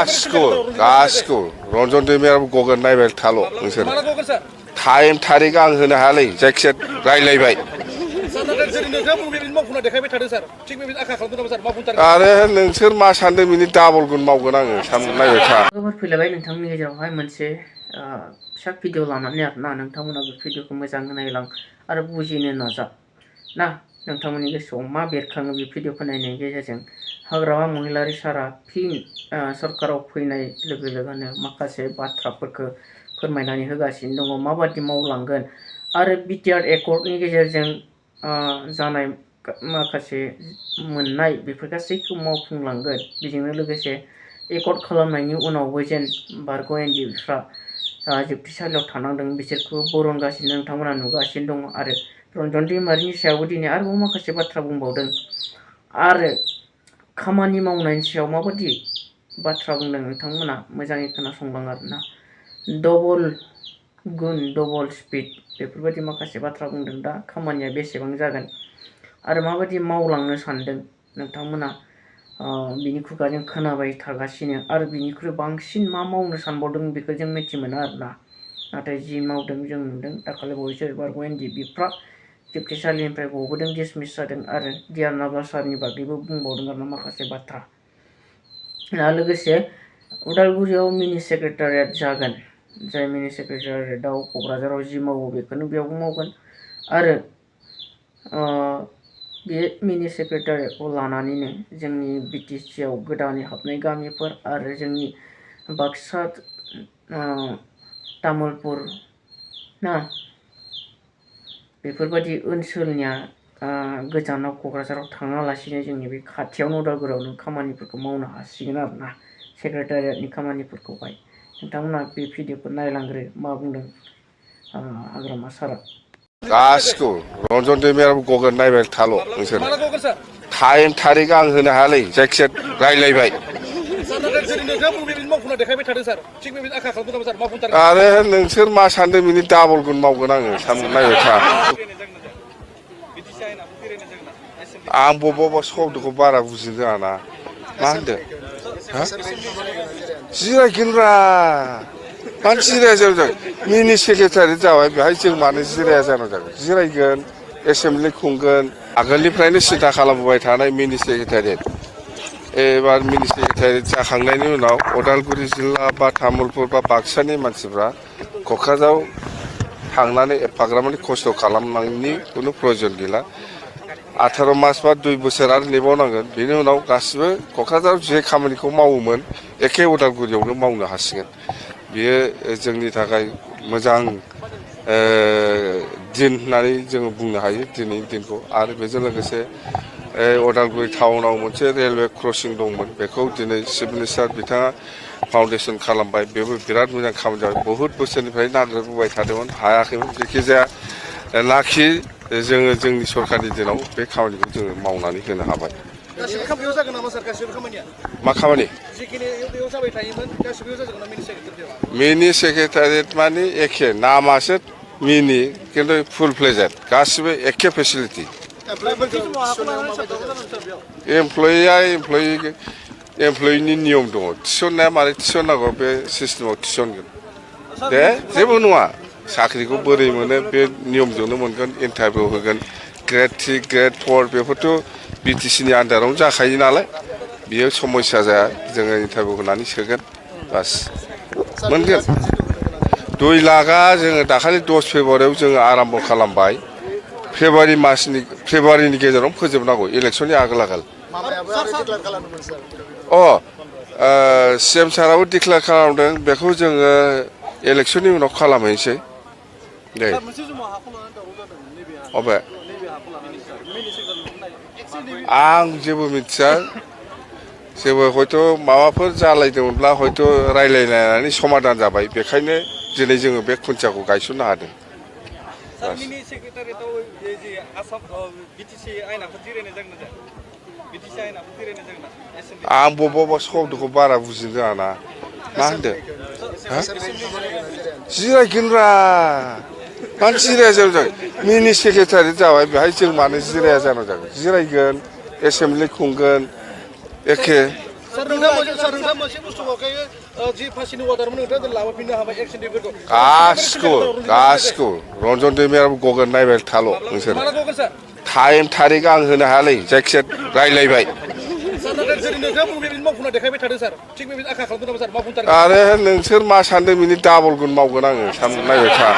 गासिखौ रन्जन दैमारियाबो गगोन नायबाय थाल' नोंसोर टाइम थारिख आं होनो हायालै जायखिजाया रायलायबाय आरो नोंसोर मा सानदों बिनि डाबल गुन मावगोन आङो नायबाय था फैलायबाय नोंथांमोननि गेजेरावहाय मोनसे फिसा भिडिअ लानानै आरोना नोंथांमोना बे भिडिअखौ मोजाङै नायलां आरो बुजिनो नाजा ना नोंथांमोननि गोसोआव मा बेरखाङो बे भिडिअखौ नायनायनि गेजेरजों हाग्रामा महिलारि सारा फिन सरकाराव फैनाय लोगो लोगोनो माखासे बाथ्राफोरखौ फोरमायनानै होगासिनो दङ माबादि मावलांगोन आरो बिटिआर एकर्डनि गेजेरजों जानाय माखासे मोननाय बेफोर गासैखौ मावफुंलांगोन बेजोंनो लोगोसे एकर्ड खालामनायनि उनावबो जेन बारग' एनजिअफ्रा जोबथेसालियाव थानांदों बिसोरखौ बरनगासिनो नोंथांमोना नुगासिनो दङ आरो रन्जन दैमारिनि सायावबो दिनै आरोबाव माखासे बाथ्रा बुंबावदों आरो खामानि मावनायनि सायाव माबादि बाथ्रा बुंदों नोंथांमोना मोजाङै खोनासंलां आरोना डबल गुन डबल स्पिड बेफोरबायदि माखासे बाथ्रा बुंदों दा खामानिया बेसेबां जागोन आरो माबायदि मावलांनो सानदों नोंथांमोना बिनि खुगाजों खोनाबाय थागासिनो आरो बिनिख्रुइ बांसिन मा मावनो सानबावदों बेखौ जों मिथि मोना आरोना नाथाय जि मावदों जों नुदों दाखालि बावैसो बारग' एनजिबिफ्रा जोबथेसालिनिफ्राय गबोदों डिसमिस जादों आरो डिआर नाब्ला सारनि बागैबो बुंबावदों आरो माखासे बाथ्रा लोगोसे उदालगुरियाव मिनि सेक्रेटारियेट जागोन जाय मिनि सेक्रेटारियेटआव क'क्राझाराव जि मावो बेखौनो बेयावबो मावगोन आरो बे मिनि सेक्रेटारियेटखौ लानानैनो जोंनि बिटिसिआव गोदानै हाबनाय गामिफोर आरो जोंनि बाक्सा तामुलपुर ना बेफोरबायदि ओनसोलनिया गोजानाव क'क्राझाराव थाङालासिनो जोंनि बे खाथियावनो उदालगुरियावनो खामानिफोरखौ मावनो हासिगोन आरोना सेक्रेटारियेटनि खामानिफोरखौहाय नोंथांमोना बे भिडिअखौ नायलांग्रो मा बुंदों हाग्रामा सारा गासिखौ रन्जन दैमारियाबो गगोन नायबाय थाल' नोंसोर टाइम थारिख आं होनो हायालै जायखिजाया रायलायबाय आरो नोंसोर मा सानदों बिनि डाबल गुन मावगोन आङो नायबाय था आं बबेबा शब्दखौ बारा बुजिनो रोङा ना मा होनदों जिरायगोनब्रा मानो जिराया जानो मिनि सेक्रेटारि जाबाय बेहाय जों मानो जिराया जानो जागोन जिरायगोन एसेमब्लि खुंगोन आगोलनिफ्रायनो सिन्था खालामबोबाय थानाय मिनि सेक्रेटारियेट एबार मिनि सेक्रेटारियेट जाखांनायनि उनाव उदालगुरि जिल्ला बा तामुलपुर बा बाक्सानि मानसिफ्रा क'क्राझाराव थांनानै एफाग्राबमानि खस्थ' खालामनायनि खुनु प्रयजन गैला 18 मास बा 2 बोसोर आरो नेबावनांगोन बेनि उनाव गासिबो क'क्राझाराव जे खामानिखौ मावोमोन एखे उदालगुरियावनो मावनो हासिगोन बेयो जोंनि थाखाय मोजां दिन होननानै जोङो बुंनो हायो दिनैनि दिनखौ आरो बेजों लोगोसे उदालगुरि टाउनाव मोनसे रेलवे क्रसिं दंमोन बेखौ दिनै चिफ मिनिस्टार बिथाङा फाउन्डेसन खालामबाय बेबो बिराद मोजां खामानि जाबाय बहुद बोसोरनिफ्राय नागिरबोबाय थादोंमोन हायाखैमोन जायखिजाया लाखि जोङो जोंनि सरकारनि दिनाव बे खामानिखौ जोङो मावनानै होनो हाबाय मा खामानि मिनि सेक्रेटारियेट माने एखे नामासो मिनि खिन्थु फुल फ्लेजेड गासिबो एखे फेसिलिटि एमप्लयिनि नियम दङ थिसननाया मारै थिसननांगौ बे सिस्टेमाव थिसनगोन दे जेबो नङा साख्रिखौ बोरै मोनो बे नियमजोंनो मोनगोन इन्टारभिउ होगोन ग्रेड 3 ग्रेड 4 बेफोरथ' बिटिसिनि आन्दारावनो जाखायो नालाय बियो समस्या जाया जोङो इन्टारभिउ होनानै सोगोन बास मोनगोन 2 लाखआ जोङो दाखालि 10 फेब्रुवारियाव जोङो आराम्भ खालामबाय फेब्रुवारिनि गेजेरावनो फोजोबनांगौ इलेक्सननि आगोल सिएम साराबो डिक्लेयार खालामदों बेखौ जोङो इलेक्सननि उनाव खालामहैनोसै दे अबे आं जेबो मिथिया जेबो हयथ' माबाफोर जालायदोंमोनब्ला हयथ' रायलायलायनानै समाधान जाबाय बेखायनो दिनै जोङो बे खुन्थियाखौ गायसननो हादों आं बबेबा शब्दखौ बारा बुजिनो रोङा ना मा होनदों जिरायगोनब्रा मानो जिराया जानो जागोन मिनि सेक्रेटारि जाबाय बेहाय जों मानो जिराया जानो जागोन जिरायगोन एसेमब्लि खुंगोन एखे सार नोंथाङा मोनसे बुस्थुखौ जि फासिनि अर्डारमोन नोंथाङा लाबोफिननो हाबाय एक्सन डेफोरखौ गासिखौ रन्जन दैमारियाबो गगोन नायबाय थाल' नोंसोर माला गगोन सार टाइम थारिख आं होनो हायालै जायखिजाया रायलायबाय सार नाथाय जेरै नोंथाङा बुङो बेबायदि मावफुंना देखायबाय थादों सार थिग बेबायदि आखा खालामदों नामा सार मावफुंथारगोन आरो नोंसोर मा सानदों बिनि डाबल गुन मावगोन आङो नायबाय था